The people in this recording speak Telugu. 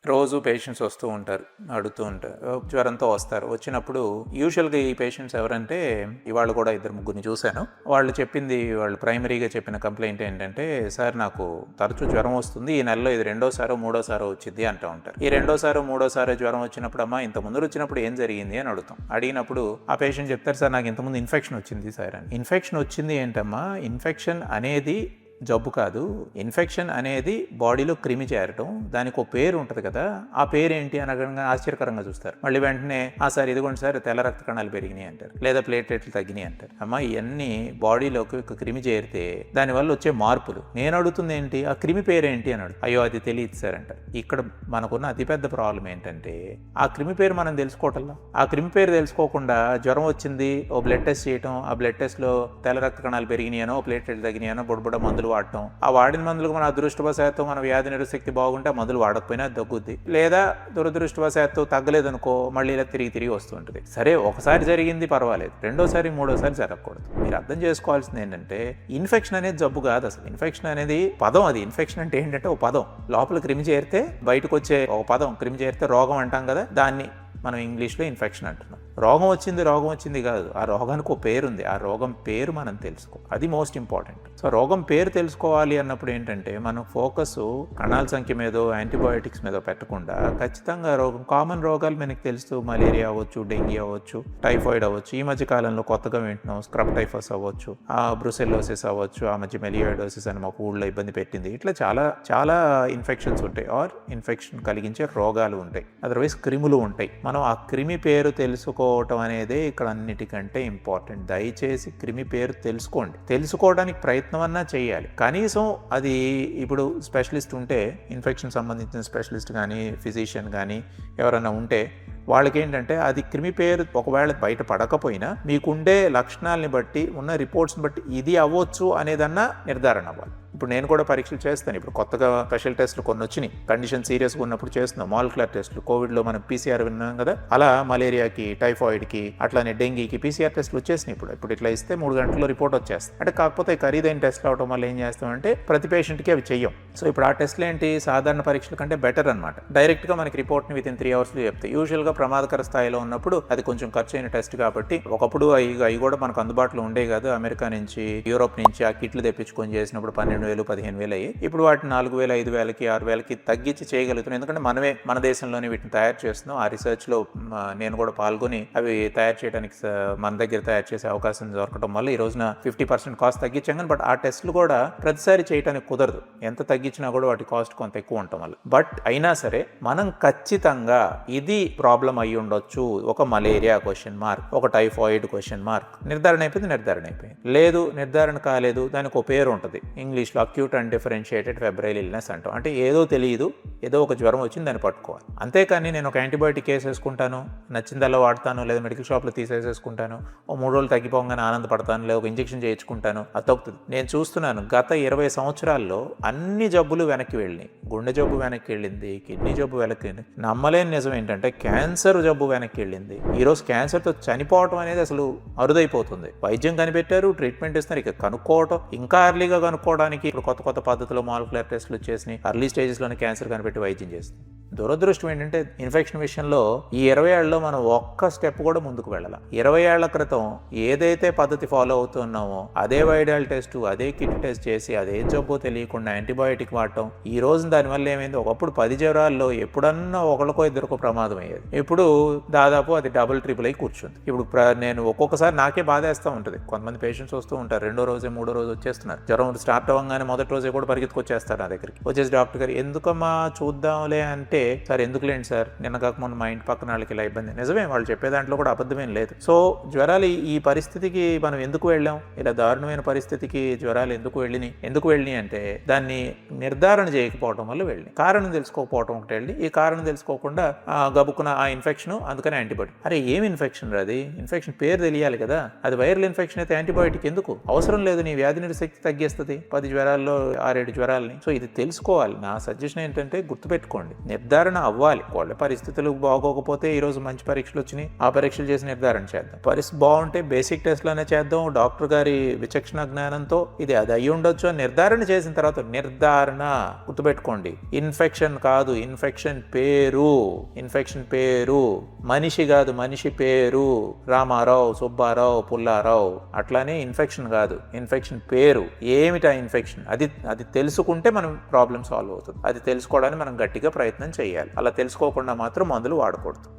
రోజు పేషెంట్స్ వస్తూ ఉంటారు, అడుగుతూ ఉంటారు, జ్వరంతో వస్తారు. వచ్చినప్పుడు యూజువల్గా ఈ పేషెంట్స్ ఎవరంటే, ఇవాళ కూడా ఇద్దరు ముగ్గురిని చూశాను. వాళ్ళు ప్రైమరీగా చెప్పిన కంప్లైంట్ ఏంటంటే, సార్ నాకు తరచూ జ్వరం వస్తుంది, ఈ నెలలో ఇది రెండోసారో మూడోసారో వచ్చింది అంటూ ఉంటారు. ఈ రెండోసారో మూడోసారో జ్వరం వచ్చినప్పుడు, అమ్మా ఇంత ముందు వచ్చినప్పుడు ఏం జరిగింది అని అడుగుతాం. అడిగినప్పుడు ఆ పేషెంట్ చెప్తారు, సార్ నాకు ఇంతకుముందు ఇన్ఫెక్షన్ వచ్చింది సార్ అని. ఇన్ఫెక్షన్ వచ్చింది ఏంటమ్మా, ఇన్ఫెక్షన్ అనేది జబ్బు కాదు. ఇన్ఫెక్షన్ అనేది బాడీలో క్రిమి చేరటం, దానికి ఒక పేరు ఉంటుంది కదా, ఆ పేరు ఏంటి అనగా ఆశ్చర్యకరంగా చూస్తారు. మళ్ళీ వెంటనే సార్ ఇదిగోండి సార్ తెల్ల రక్త కణాలు పెరిగినాయి అంటారు, లేదా ప్లేట్లెట్లు తగ్గినాయి అంటారు. అమ్మ ఇవన్నీ బాడీలోకి ఒక క్రిమి చేరితే దానివల్ల వచ్చే మార్పులు. నేను అడుగుతుంది ఏంటి, ఆ క్రిమి పేరు ఏంటి అని అడుగు. అయ్యో అది తెలియదు సార్ అంటారు. ఇక్కడ మనకున్న అతిపెద్ద ప్రాబ్లం ఏంటంటే, ఆ క్రిమి పేరు మనం తెలుసుకోవటంలో. ఆ క్రిమి పేరు తెలుసుకోకుండా జ్వరం వచ్చింది, ఓ బ్లడ్ టెస్ట్ చేయటం, ఆ బ్లడ్ టెస్ట్లో తెల్ల రక్త కణాలు పెరిగినాయనో ప్లేట్లెట్లు తగ్గినాయనో బుడబుడ మందులు వాడటం, ఆ వాడిన మందులకు మన అదృష్టవశాత్తు మన వ్యాధి నిరోధశక్తి బాగుంటే ఆ మందులు వాడకపోయినా తగ్గుద్ది, లేదా దురదృష్టవశాత్తు తగ్గలేదనుకో మళ్ళీ ఇలా తిరిగి వస్తుంటుంది. సరే ఒకసారి జరిగింది పర్వాలేదు, రెండోసారి మూడోసారి జరగకూడదు. మీరు అర్థం చేసుకోవాల్సింది ఏంటంటే, ఇన్ఫెక్షన్ అనేది జబ్బు కాదు అసలు. ఇన్ఫెక్షన్ అనేది పదం. అది ఇన్ఫెక్షన్ అంటే ఏంటంటే ఒక పదం, లోపల క్రిమి చేరితే బయటకు వచ్చే ఒక పదం. క్రిమి చేరితే రోగం అంటాం కదా, దాన్ని మనం ఇంగ్లీష్లో ఇన్ఫెక్షన్ అంటున్నాం. రోగం వచ్చింది కాదు, ఆ రోగానికి ఒక పేరు ఉంది. ఆ రోగం పేరు మనం తెలుసుకో, అది మోస్ట్ ఇంపార్టెంట్. సో రోగం పేరు తెలుసుకోవాలి అన్నప్పుడు ఏంటంటే, మనం ఫోకస్ కణాల సంఖ్య మీదో యాంటీబయాటిక్స్ మీదో పెట్టకుండా ఖచ్చితంగా కామన్ రోగాలు మనకి తెలుస్తూ, మలేరియా అవ్వచ్చు, డెంగీ అవ్వచ్చు, టైఫాయిడ్ అవ్వచ్చు, ఈ మధ్య కాలంలో కొత్తగా వింటున్నాం స్క్రబ్ టైఫస్ అవ్వచ్చు, ఆ బ్రుసెల్లోసిస్ అవ్వచ్చు, ఆ మధ్య మెలియాయిడోసిస్ అని మాకు ఊళ్ళో ఇబ్బంది పెట్టింది. ఇట్లా చాలా చాలా ఇన్ఫెక్షన్స్ ఉంటాయి, ఆర్ ఇన్ఫెక్షన్ కలిగించే రోగాలు ఉంటాయి, అదర్వైజ్ క్రిములు ఉంటాయి. మనం ఆ క్రిమి పేరు తెలుసుకోవటం అనేది ఇక్కడ అన్నిటికంటే ఇంపార్టెంట్. దయచేసి క్రిమి పేరు తెలుసుకోండి. తెలుసుకోవడానికి ప్రయత్నం అన్నా చేయాలి. కనీసం అది ఇప్పుడు స్పెషలిస్ట్ ఉంటే, ఇన్ఫెక్షన్ సంబంధించిన స్పెషలిస్ట్ కానీ ఫిజిషియన్ కానీ ఎవరైనా ఉంటే, వాళ్ళకి ఏంటంటే అది క్రిమి పేరు ఒకవేళ బయట పడకపోయినా మీకుండే లక్షణాలని బట్టి, ఉన్న రిపోర్ట్స్ని బట్టి ఇది అవ్వచ్చు అనేదన్నా నిర్ధారణ అవ్వాలి. ఇప్పుడు నేను కూడా పరీక్షలు చేస్తాను. ఇప్పుడు కొత్తగా స్పెషల్ టెస్టులు కొన్ని వచ్చినాయి, కండిషన్ సీరియస్గా ఉన్నప్పుడు చేస్తున్నాం మాలిక్యులర్ టెస్టులు. కోవిడ్లో మనం పీసీఆర్ విన్నాం కదా, అలా మలేరియాకి, టైఫాయిడ్కి, అట్లానే డెంగీకి పీసీఆర్ టెస్టులు వచ్చేసినాయి. ఇప్పుడు ఇట్లా ఇస్తే 3 గంటల్లో రిపోర్ట్ వచ్చేస్తుంది. అంటే కాకపోతే ఖరీదైన టెస్టులు అవడం వల్ల ఏం చేస్తామంటే ప్రతి పేషెంట్కి అవి చెయ్యం. సో ఇప్పుడు ఆ టెస్టులు ఏంటి, సాధారణ పరీక్షల కంటే బెటర్ అనమాట. డైరెక్ట్గా మనకి రిపోర్ట్ని వితిన్ 3 అవర్స్లో చెప్తాయి. యూజువల్గా ప్రమాదకర స్థాయిలో ఉన్నప్పుడు అది కొంచెం ఖర్చు అయిన టెస్ట్ కాబట్టి, ఒకప్పుడు అవి కూడా మనకు అందుబాటులో ఉండేవి కాదు. అమెరికా నుంచి, యూరోప్ నుంచి ఆ కిట్లు తెప్పించుకొని చేసినప్పుడు 12,000 15,000 అయ్యి, ఇప్పుడు వాటిని 4,000 5,000కి 6,000కి తగ్గించి చేయగలుగుతున్నాం. ఎందుకంటే మనమే మన దేశంలోనే వీటిని తయారు చేస్తున్నాం. ఆ రీసెర్చ్లో నేను కూడా పాల్గొని అవి తయారు చేయడానికి మన దగ్గర తయారు చేసే అవకాశం దొరకడం వల్ల ఈ రోజున 50% కాస్ట్ తగ్గించాం. కానీ బట్ ఆ టెస్టులు కూడా ప్రతిసారి చేయడానికి కుదరదు. ఎంత తగ్గించినా కూడా వాటి కాస్ట్ కొంత ఎక్కువ ఉండటం వల్ల. బట్ అయినా సరే మనం ఖచ్చితంగా ఇది ప్రాబ్లం అయ్యి ఉండొచ్చు, ఒక మలేరియా క్వశ్చన్ మార్క్, ఒక టైఫాయిడ్ క్వశ్చన్ మార్క్, నిర్ధారణ అయిపోయింది. లేదు నిర్ధారణ కాలేదు, దానికి ఒక పేరు ఉంటుంది ఇంగ్లీష్లో, acute and differentiated febrile illness అంటాం. అంటే ఏదో తెలియదు, ఏదో ఒక జ్వరం వచ్చింది, దాన్ని పట్టుకోవాలి. అంతేకాని నేను ఒక యాంటీబయాటిక్ వేసేసుకుంటాను, నచ్చిందల్లా వాడతాను, లేదా మెడికల్ షాప్లో తీసేసుకుంటాను, ఓ 3 రోజులు తగ్గిపోగానే ఆనందపడతాను, లేదా ఒక ఇంజెక్షన్ చేయించుకుంటాను, అది తగ్గుతుంది. నేను చూస్తున్నాను గత 20 సంవత్సరాల్లో అన్ని జబ్బులు వెనక్కి వెళ్ళినాయి. గుండె జబ్బు వెనక్కి వెళ్ళింది, కిడ్నీ జబ్బు వెనక్కి వెళ్ళింది. నమ్మలేని నిజం ఏంటంటే క్యాన్సర్ జబ్బు వెనక్కి వెళ్ళింది. ఈరోజు క్యాన్సర్తో చనిపోవటం అనేది అసలు అరుదైపోతుంది. వైద్యం కనిపెట్టారు, ట్రీట్మెంట్ ఇస్తున్నారు. ఇక కనుక్కోవటం, ఇంకా ఎర్లీగా కనుక్కోవడానికి ఇప్పుడు కొత్త పద్ధతిలో మాలిక్యులర్ టెస్టులు వచ్చేసినాయి. అర్లీ స్టేజెస్లోనే క్యాన్సర్ కనిపెట్టి వైద్యం చేస్తుంది. దురదృష్టం ఏంటంటే ఇన్ఫెక్షన్ విషయంలో ఈ 20 ఏళ్లలో మనం ఒక్క స్టెప్ కూడా ముందుకు వెళ్ళాల. 20 ఏళ్ల క్రితం ఏదైతే పద్ధతి ఫాలో అవుతున్నామో అదే వైరల్ టెస్ట్, అదే కిట్ టెస్ట్ చేసి అదే జబ్బు తెలియకుండా యాంటీబయాటిక్ వాడటం, ఈ రోజు దానివల్ల ఏమైంది, ఒకప్పుడు 10 జ్వరాల్లో ఎప్పుడన్నా ఒకరికో ఇద్దరికో ప్రమాదం అయ్యేది. ఇప్పుడు దాదాపు అది డబుల్ ట్రిపుల్ అయి కూర్చుంది. ఇప్పుడు నేను ఒక్కొక్కసారి నాకే బాధేస్తూ ఉంటుంది. కొంతమంది పేషెంట్స్ వస్తూ ఉంటారు, 2వ రోజు 3వ రోజు వచ్చేస్తున్నారు. జ్వరం స్టార్ట్ అవ్వగానే మొదటి రోజే కూడా పరిగెత్తుకొచ్చేస్తారు నా దగ్గరికి. వచ్చేసి డాక్టర్ గారు ఎందుకమ్మా చూద్దాంలే అంటే, సార్ ఎందుకులేండి సార్, నిన్న కాక మొన్న మా ఇంటి పక్కన వాళ్ళకి ఇలా ఇబ్బంది. నిజమే, వాళ్ళు చెప్పే దాంట్లో కూడా అబద్ధమేం లేదు. సో జ్వరాలు ఈ పరిస్థితికి మనం ఎందుకు వెళ్ళాం, ఇలా దారుణమైన పరిస్థితికి జ్వరాలు ఎందుకు వెళ్ళినాయి అంటే దాన్ని నిర్ధారణ చేయకపోవడం వల్ల వెళ్ళి, కారణం తెలుసుకోకపోవడం ఒకటి వెళ్ళి, ఈ కారణం తెలుసుకోకుండా గబుక్కున ఆ ఇన్ఫెక్షన్, అందుకని యాంటీబయాటిక్. అరే ఏం ఇన్ఫెక్షన్ అది, ఇన్ఫెక్షన్ పేరు తెలియాలి కదా. అది వైరల్ ఇన్ఫెక్షన్ అయితే యాంటీబయాటిక్ ఎందుకు అవసరం లేదు, నీ వ్యాధి నిరోధశక్తి తగ్గేస్తుంది 10 జ్వరాల్లో 6-7 జ్వరాలని. సో ఇది తెలుసుకోవాలి. నా సజెషన్ ఏంటంటే గుర్తుపెట్టుకోండి, నిర్ధారణ అవ్వాలి. వాళ్ళ పరిస్థితులు బాగోకపోతే ఈరోజు మంచి పరీక్షలు వచ్చినాయి, ఆ పరీక్షలు చేసి నిర్ధారణ చేద్దాం. పరిస్థితి బాగుంటే బేసిక్ టెస్ట్లోనే చేద్దాం, డాక్టర్ గారి విచక్షణ జ్ఞానంతో ఇది అది అయ్యి ఉండొచ్చు అని నిర్ధారణ చేసిన తర్వాత, నిర్ధారణ గుర్తుపెట్టుకోండి, ఇన్ఫెక్షన్ కాదు, ఇన్ఫెక్షన్ పేరు, ఇన్ఫెక్షన్ పేరు, మనిషి కాదు, మనిషి పేరు, రామారావు, సుబ్బారావు, పుల్లారావు. అట్లానే ఇన్ఫెక్షన్ కాదు, ఇన్ఫెక్షన్ పేరు. ఏమిటా ఇన్ఫెక్షన్? అది తెలుసుకుంటే మనం ప్రాబ్లం సాల్వ్ అవుతుంది. అది తెలుసుకోవడానికి మనం గట్టిగా ప్రయత్నం చేయాలి. అలా తెలుసుకోకుండా మాత్రం మందులు వాడకూడదు.